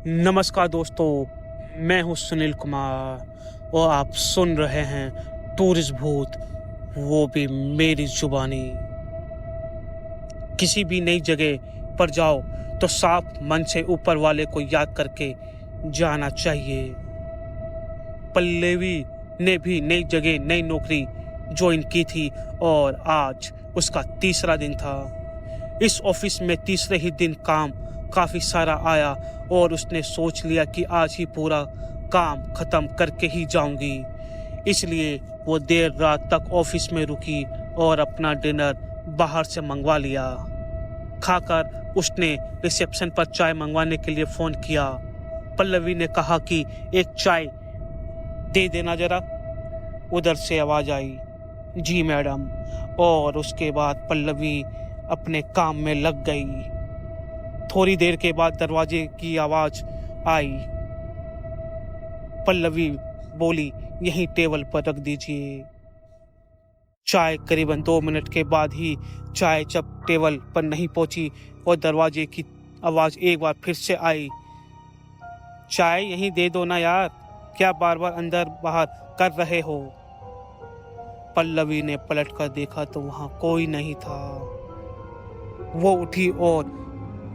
नमस्कार दोस्तों, मैं हूं सुनील कुमार और आप सुन रहे हैं टूरिस्ट भूत, वो भी मेरी जुबानी। किसी भी नई जगह पर जाओ तो साफ मन से ऊपर वाले को याद करके जाना चाहिए। पल्लवी ने भी नई जगह नई नौकरी ज्वाइन की थी और आज उसका तीसरा दिन था। इस ऑफिस में तीसरे ही दिन काम काफी सारा आया और उसने सोच लिया कि आज ही पूरा काम खत्म करके ही जाऊंगी। इसलिए वो देर रात तक ऑफिस में रुकी और अपना डिनर बाहर से मंगवा लिया। खाकर उसने रिसेप्शन पर चाय मंगवाने के लिए फोन किया। पल्लवी ने कहा कि एक चाय दे देना जरा। उधर से आवाज आई, जी मैडम। और उसके बाद पल्लवी अपने काम में लग गई। थोड़ी देर के बाद दरवाजे की आवाज आई। पल्लवी बोली, यहीं टेबल पर रख दीजिए। चाय करीबन 2 मिनट के बाद ही चाय जब टेबल पर नहीं पहुंची और दरवाजे की आवाज एक बार फिर से आई, चाय यहीं दे दो ना यार, क्या बार बार अंदर बाहर कर रहे हो। पल्लवी ने पलट कर देखा तो वहां कोई नहीं था। वो उठी और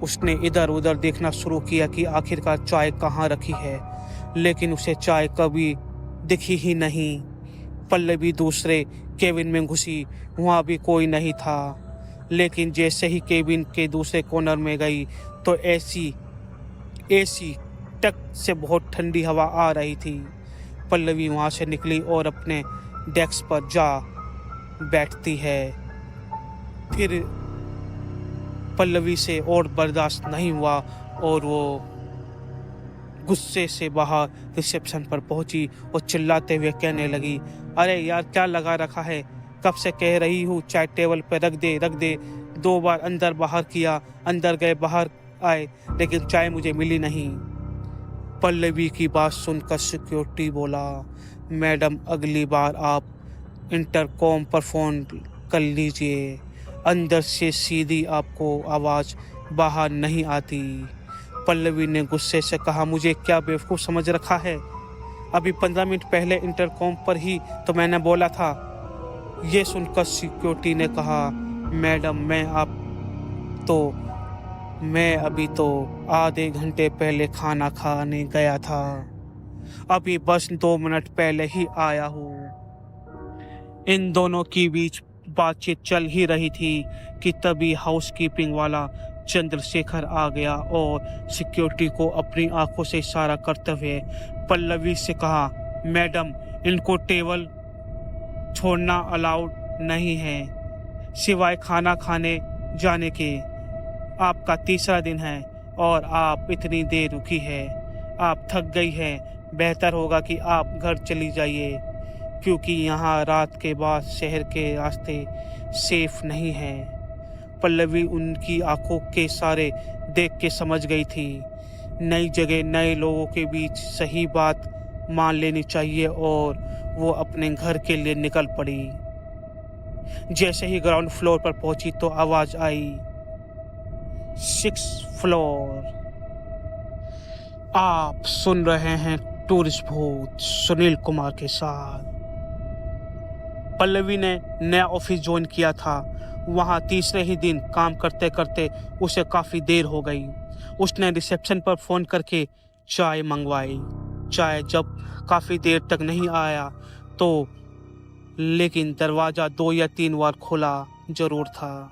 उसने इधर उधर देखना शुरू किया कि आखिरकार चाय कहाँ रखी है, लेकिन उसे चाय कभी दिखी ही नहीं। पल्लवी दूसरे केबिन में घुसी, वहाँ भी कोई नहीं था। लेकिन जैसे ही केबिन के दूसरे कॉर्नर में गई तो एसी टक से बहुत ठंडी हवा आ रही थी। पल्लवी वहाँ से निकली और अपने डेस्क पर जा बैठती है। फिर पल्लवी से और बर्दाश्त नहीं हुआ और वो गुस्से से बाहर रिसेप्शन पर पहुंची और चिल्लाते हुए कहने लगी, अरे यार क्या लगा रखा है, कब से कह रही हूँ चाय टेबल पर रख दे। 2 बार अंदर बाहर किया, अंदर गए बाहर आए, लेकिन चाय मुझे मिली नहीं। पल्लवी की बात सुनकर सिक्योरिटी बोला, मैडम अगली बार आप इंटरकॉम पर फोन कर लीजिए, अंदर से सीधी आपको आवाज बाहर नहीं आती। पल्लवी ने गुस्से से कहा, मुझे क्या बेवकूफ़ समझ रखा है, अभी 15 मिनट पहले इंटरकॉम पर ही तो मैंने बोला था। ये सुनकर सिक्योरिटी ने कहा, मैडम मैं अभी तो आधे घंटे पहले खाना खाने गया था, अभी बस 2 मिनट पहले ही आया हूँ। इन दोनों के बीच बातचीत चल ही रही थी कि तभी हाउसकीपिंग वाला चंद्रशेखर आ गया और सिक्योरिटी को अपनी आंखों से इशारा करते हुए पल्लवी से कहा, मैडम इनको टेबल छोड़ना अलाउड नहीं है, सिवाय खाना खाने जाने के। आपका तीसरा दिन है और आप इतनी देर रुकी है, आप थक गई है, बेहतर होगा कि आप घर चली जाइए, क्योंकि यहाँ रात के बाद शहर के रास्ते सेफ नहीं हैं। पल्लवी उनकी आंखों के इशारे देख के समझ गई थी, नई जगह नए लोगों के बीच सही बात मान लेनी चाहिए और वो अपने घर के लिए निकल पड़ी। जैसे ही ग्राउंड फ्लोर पर पहुंची तो आवाज आई, 6th फ्लोर। आप सुन रहे हैं टूरिस्ट भूत सुनील कुमार के साथ। पल्लवी ने नया ऑफिस ज्वाइन किया था। वहाँ तीसरे ही दिन काम करते करते उसे काफ़ी देर हो गई। उसने रिसेप्शन पर फ़ोन करके चाय मंगवाई। चाय जब काफ़ी देर तक नहीं आया तो लेकिन दरवाज़ा 2 या 3 बार खुला ज़रूर था,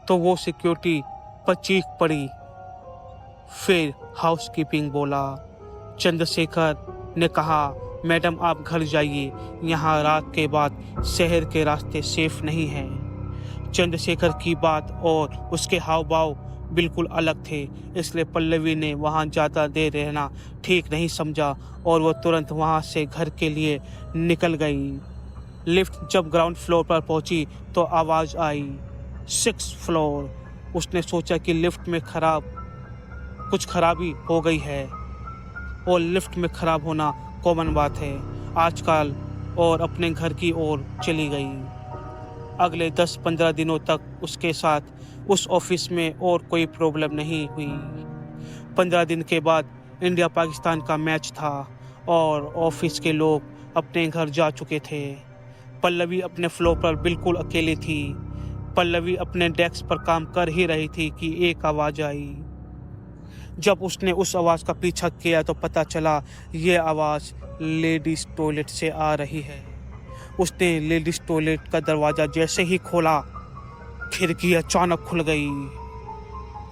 तो वो सिक्योरिटी पर चीख पड़ी। फिर हाउसकीपिंग बोला। चंद्रशेखर ने कहा, मैडम आप घर जाइए, यहाँ रात के बाद शहर के रास्ते सेफ नहीं हैं। चंद्रशेखर की बात और उसके हाव भाव बिल्कुल अलग थे, इसलिए पल्लवी ने वहाँ ज़्यादा देर रहना ठीक नहीं समझा और वो तुरंत वहाँ से घर के लिए निकल गई। लिफ्ट जब ग्राउंड फ्लोर पर पहुँची तो आवाज़ आई, 6th फ्लोर। उसने सोचा कि लिफ्ट में कुछ खराबी हो गई है और लिफ्ट में खराब होना कॉमन बात है आजकल, और अपने घर की ओर चली गई। अगले 10-15 दिनों तक उसके साथ उस ऑफिस में और कोई प्रॉब्लम नहीं हुई। 15 दिन के बाद इंडिया पाकिस्तान का मैच था और ऑफिस के लोग अपने घर जा चुके थे। पल्लवी अपने फ्लोर पर बिल्कुल अकेली थी। पल्लवी अपने डेस्क पर काम कर ही रही थी कि एक आवाज़ आई। जब उसने उस आवाज़ का पीछा किया तो पता चला ये आवाज़ लेडीज़ टॉयलेट से आ रही है। उसने लेडीज़ टॉयलेट का दरवाज़ा जैसे ही खोला, खिड़की अचानक खुल गई।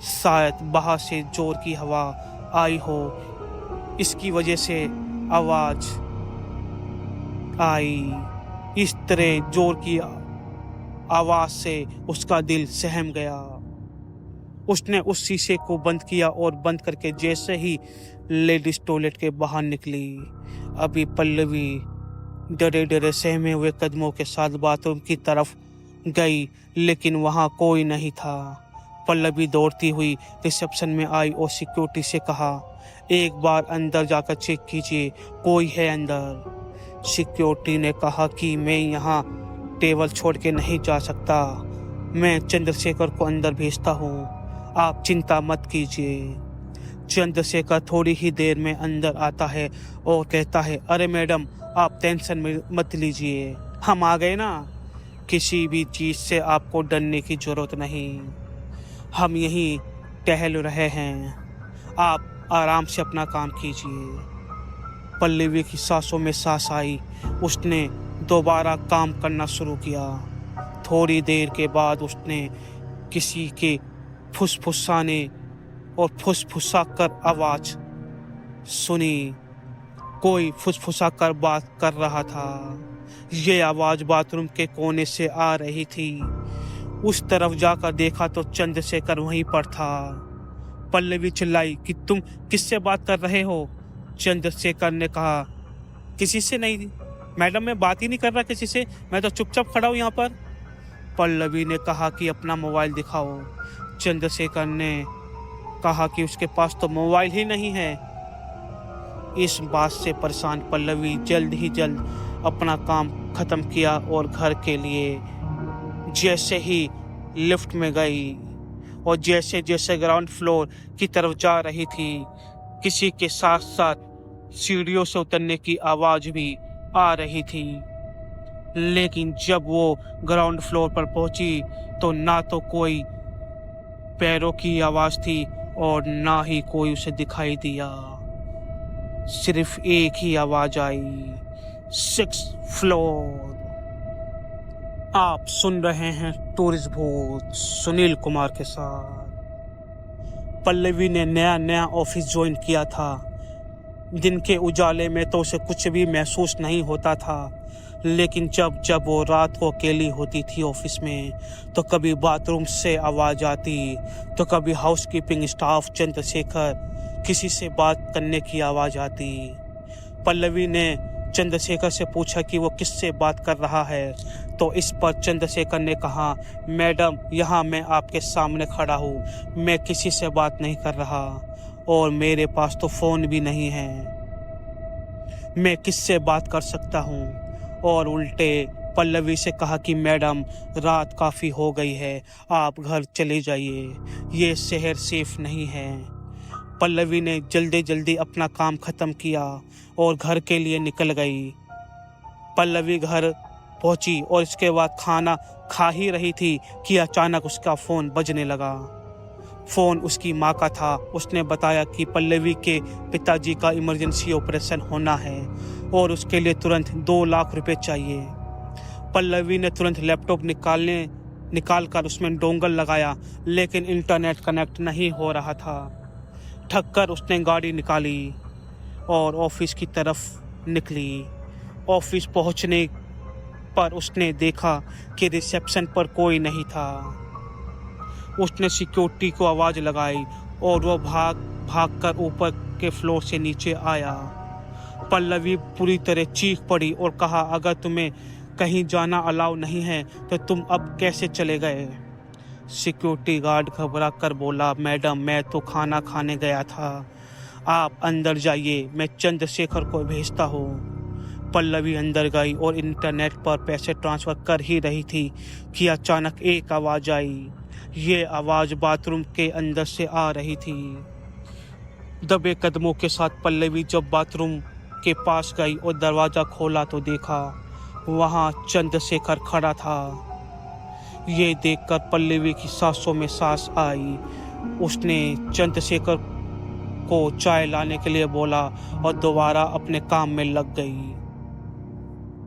शायद बाहर से जोर की हवा आई हो, इसकी वजह से आवाज़ आई। इस तरह जोर की आवाज़ से उसका दिल सहम गया। उसने उस शीशे को बंद किया और बंद करके जैसे ही लेडीज टॉयलेट के बाहर निकली, अभी पल्लवी डरे डरे सहमे हुए कदमों के साथ बाथरूम की तरफ गई, लेकिन वहाँ कोई नहीं था। पल्लवी दौड़ती हुई रिसेप्शन में आई और सिक्योरिटी से कहा, एक बार अंदर जाकर चेक कीजिए, कोई है अंदर। सिक्योरिटी ने कहा कि मैं यहाँ टेबल छोड़ के नहीं जा सकता, मैं चंद्रशेखर को अंदर भेजता हूँ, आप चिंता मत कीजिए। चंद्रशेखर थोड़ी ही देर में अंदर आता है और कहता है, अरे मैडम आप टेंशन में मत लीजिए, हम आ गए ना, किसी भी चीज़ से आपको डरने की ज़रूरत नहीं, हम यहीं टहल रहे हैं, आप आराम से अपना काम कीजिए। पल्लवी की सांसों में सांस आई। उसने दोबारा काम करना शुरू किया। थोड़ी देर के बाद उसने किसी के फुसफुसाने और फुसफुसा कर आवाज़ सुनी। कोई फुसफुसा कर बात कर रहा था। ये आवाज़ बाथरूम के कोने से आ रही थी। उस तरफ जाकर देखा तो चंद्रशेखर वहीं पर था। पल्लवी चिल्लाई कि तुम किससे बात कर रहे हो? चंद्रशेखर ने कहा, किसी से नहीं मैडम, मैं बात ही नहीं कर रहा किसी से, मैं तो चुपचाप खड़ा हूँ यहाँ पर। पल्लवी ने कहा कि अपना मोबाइल दिखाओ। चंद्रशेखर ने कहा कि उसके पास तो मोबाइल ही नहीं है। इस बात से परेशान पल्लवी जल्द ही जल्द अपना काम ख़त्म किया और घर के लिए जैसे ही लिफ्ट में गई और जैसे जैसे ग्राउंड फ्लोर की तरफ जा रही थी, किसी के साथ साथ सीढ़ियों से उतरने की आवाज़ भी आ रही थी। लेकिन जब वो ग्राउंड फ्लोर पर पहुंची तो ना तो कोई पैरों की आवाज़ थी और ना ही कोई उसे दिखाई दिया। सिर्फ एक ही आवाज़ आई, 6th फ्लोर। आप सुन रहे हैं टूरिस्ट भूत सुनील कुमार के साथ। पल्लवी ने नया नया ऑफिस ज्वाइन किया था। दिन के उजाले में तो उसे कुछ भी महसूस नहीं होता था, लेकिन जब जब वो रात को अकेली होती थी ऑफिस में, तो कभी बाथरूम से आवाज़ आती, तो कभी हाउसकीपिंग स्टाफ चंद्रशेखर किसी से बात करने की आवाज़ आती। पल्लवी ने चंद्रशेखर से पूछा कि वो किससे बात कर रहा है, तो इस पर चंद्रशेखर ने कहा, मैडम यहाँ मैं आपके सामने खड़ा हूँ, मैं किसी से बात नहीं कर रहा और मेरे पास तो फ़ोन भी नहीं है, मैं किससे बात कर सकता हूँ। और उल्टे पल्लवी से कहा कि मैडम रात काफ़ी हो गई है, आप घर चले जाइए, ये शहर सेफ नहीं है। पल्लवी ने जल्दी जल्दी अपना काम ख़त्म किया और घर के लिए निकल गई। पल्लवी घर पहुंची और इसके बाद खाना खा ही रही थी कि अचानक उसका फ़ोन बजने लगा। फ़ोन उसकी माँ का था। उसने बताया कि पल्लवी के पिताजी का इमरजेंसी ऑपरेशन होना है और उसके लिए तुरंत 2 लाख रुपए चाहिए। पल्लवी ने तुरंत लैपटॉप निकाल कर उसमें डोंगल लगाया, लेकिन इंटरनेट कनेक्ट नहीं हो रहा था। थक कर उसने गाड़ी निकाली और ऑफिस की तरफ निकली। ऑफिस पहुंचने पर उसने देखा कि रिसेप्शन पर कोई नहीं था। उसने सिक्योरिटी को आवाज़ लगाई और वह भाग कर ऊपर के फ्लोर से नीचे आया। पल्लवी पूरी तरह चीख पड़ी और कहा, अगर तुम्हें कहीं जाना अलाउ नहीं है तो तुम अब कैसे चले गए? सिक्योरिटी गार्ड घबरा कर बोला, मैडम मैं तो खाना खाने गया था, आप अंदर जाइए, मैं चंद्रशेखर को भेजता हूँ। पल्लवी अंदर गई और इंटरनेट पर पैसे ट्रांसफ़र कर ही रही थी कि अचानक एक आवाज़ आई। ये आवाज़ बाथरूम के अंदर से आ रही थी। दबे कदमों के साथ पल्लवी जब बाथरूम के पास गई और दरवाजा खोला तो देखा वहां चंद्रशेखर खड़ा था। ये देखकर पल्लवी की सांसों में सांस आई। उसने चंद्रशेखर को चाय लाने के लिए बोला और दोबारा अपने काम में लग गई।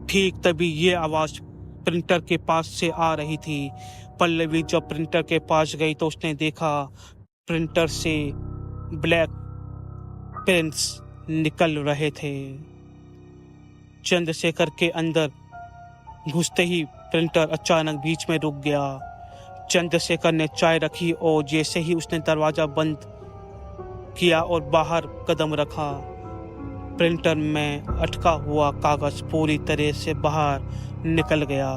ठीक तभी ये आवाज प्रिंटर के पास से आ रही थी। पल्लवी जब प्रिंटर के पास गई तो उसने देखा प्रिंटर से ब्लैक पेन्स निकल रहे थे। चंद्रशेखर के अंदर घुसते ही प्रिंटर अचानक बीच में रुक गया। चंद्रशेखर ने चाय रखी और जैसे ही उसने दरवाजा बंद किया और बाहर कदम रखा, प्रिंटर में अटका हुआ कागज पूरी तरह से बाहर निकल गया।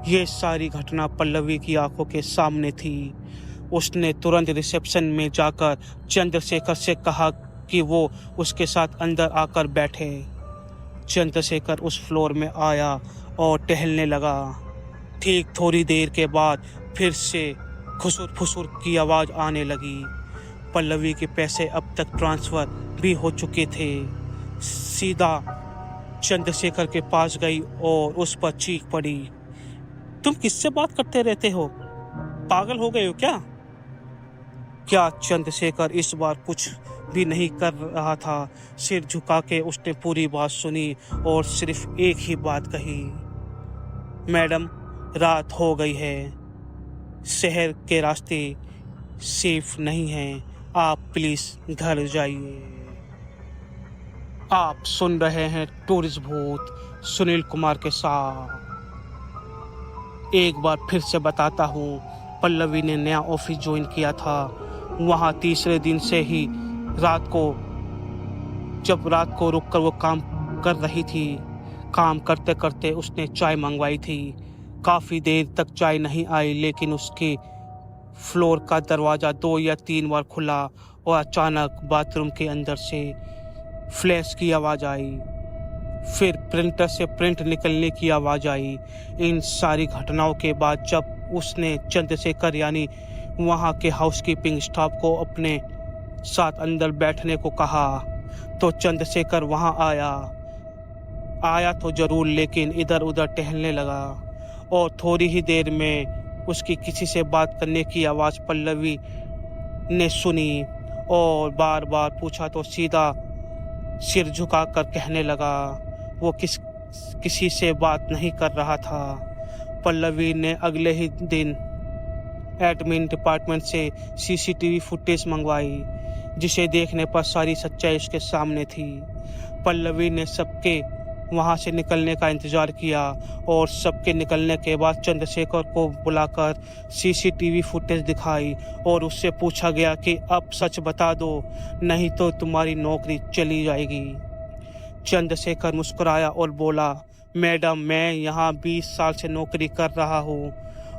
ये सारी घटना पल्लवी की आंखों के सामने थी। उसने तुरंत रिसेप्शन में जाकर चंद्रशेखर से कहा कि वो उसके साथ अंदर आकर बैठे। चंद्रशेखर उस फ्लोर में आया और टहलने लगा। ठीक थोड़ी देर के बाद फिर से खुसुर फुसुर की आवाज़ आने लगी। पल्लवी के पैसे अब तक ट्रांसफ़र भी हो चुके थे। सीधा चंद्रशेखर के पास गई और उस पर चीख पड़ी, तुम किससे बात करते रहते हो? पागल हो गए हो क्या? क्या चंद्रशेखर इस बार कुछ भी नहीं कर रहा था। सिर झुका के उसने पूरी बात सुनी और सिर्फ एक ही बात कही, मैडम रात हो गई है, शहर के रास्ते सेफ नहीं हैं, आप प्लीज घर जाइए। आप सुन रहे हैं टूरिस्ट भूत सुनील कुमार के साथ। एक बार फिर से बताता हूँ, पल्लवी ने नया ऑफिस ज्वाइन किया था। वहाँ तीसरे दिन से ही रात को रुककर वो काम कर रही थी। काम करते करते उसने चाय मंगवाई थी। काफ़ी देर तक चाय नहीं आई, लेकिन उसके फ्लोर का दरवाज़ा 2 या 3 बार खुला और अचानक बाथरूम के अंदर से फ्लैश की आवाज़ आई। फिर प्रिंटर से प्रिंट निकलने की आवाज़ आई। इन सारी घटनाओं के बाद जब उसने चंद्रशेखर यानी वहाँ के हाउसकीपिंग स्टाफ को अपने साथ अंदर बैठने को कहा तो चंद्रशेखर वहाँ आया तो ज़रूर, लेकिन इधर उधर टहलने लगा और थोड़ी ही देर में उसकी किसी से बात करने की आवाज़ पल्लवी ने सुनी और बार बार पूछा तो सीधा सिर झुकाकर कहने लगा वो किसी से बात नहीं कर रहा था। पल्लवी ने अगले ही दिन एडमिन डिपार्टमेंट से सीसीटीवी फुटेज मंगवाई, जिसे देखने पर सारी सच्चाई उसके सामने थी। पल्लवी ने सबके वहां से निकलने का इंतजार किया और सबके निकलने के बाद चंद्रशेखर को बुलाकर सीसीटीवी फुटेज दिखाई और उससे पूछा गया कि अब सच बता दो, नहीं तो तुम्हारी नौकरी चली जाएगी। चंद्रशेखर मुस्कुराया और बोला, मैडम मैं यहाँ 20 साल से नौकरी कर रहा हूँ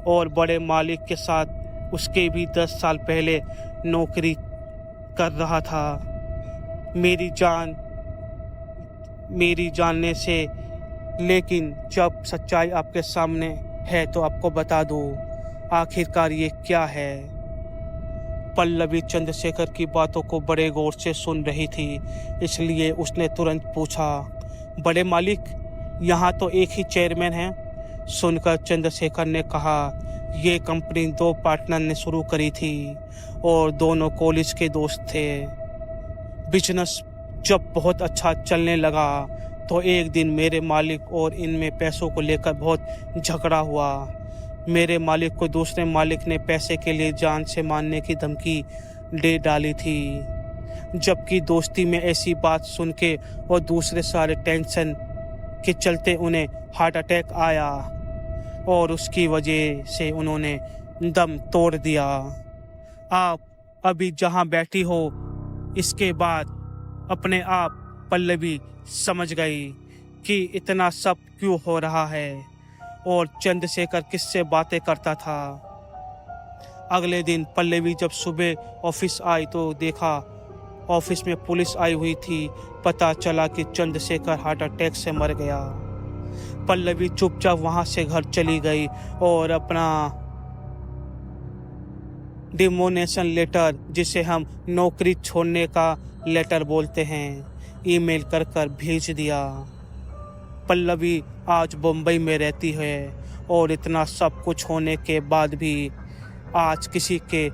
और बड़े मालिक के साथ उसके भी 10 साल पहले नौकरी कर रहा था। मेरी जानने से, लेकिन जब सच्चाई आपके सामने है तो आपको बता दो आखिरकार ये क्या है। पल्लवी चंद्रशेखर की बातों को बड़े गौर से सुन रही थी, इसलिए उसने तुरंत पूछा, बड़े मालिक यहाँ तो एक ही चेयरमैन है। सुनकर चंद्रशेखर ने कहा, ये कंपनी 2 पार्टनर ने शुरू करी थी और दोनों कॉलेज के दोस्त थे। बिजनेस जब बहुत अच्छा चलने लगा तो एक दिन मेरे मालिक और इनमें पैसों को लेकर बहुत झगड़ा हुआ। मेरे मालिक को दूसरे मालिक ने पैसे के लिए जान से मारने की धमकी दे डाली थी, जबकि दोस्ती में ऐसी बात सुन के और दूसरे सारे टेंशन के चलते उन्हें हार्ट अटैक आया और उसकी वजह से उन्होंने दम तोड़ दिया। आप अभी जहां बैठी हो, इसके बाद अपने आप पल्लवी समझ गई कि इतना सब क्यों हो रहा है और चंद्रशेखर किससे बातें करता था। अगले दिन पल्लवी जब सुबह ऑफिस आई तो देखा ऑफिस में पुलिस आई हुई थी। पता चला कि चंद्रशेखर हार्ट अटैक से मर गया। पल्लवी चुपचाप वहां से घर चली गई और अपना डिमोनेशन लेटर, जिसे हम नौकरी छोड़ने का लेटर बोलते हैं, ईमेल कर कर भेज दिया। पल्लवी आज बम्बई में रहती है और इतना सब कुछ होने के बाद भी आज किसी के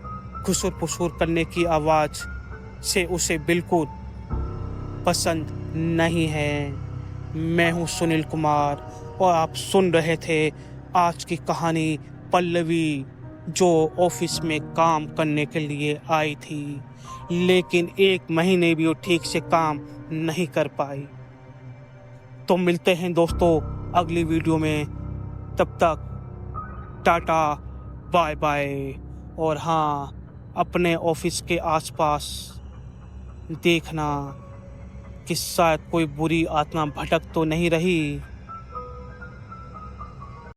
खुसुर फुसुर करने की आवाज़ से उसे बिल्कुल पसंद नहीं है। मैं हूँ सुनील कुमार और आप सुन रहे थे आज की कहानी पल्लवी, जो ऑफिस में काम करने के लिए आई थी लेकिन 1 महीने भी वो ठीक से काम नहीं कर पाई। तो मिलते हैं दोस्तों अगली वीडियो में, तब तक टाटा बाय बाय। और हाँ, अपने ऑफिस के आसपास देखना कि शायद कोई बुरी आत्मा भटक तो नहीं रही।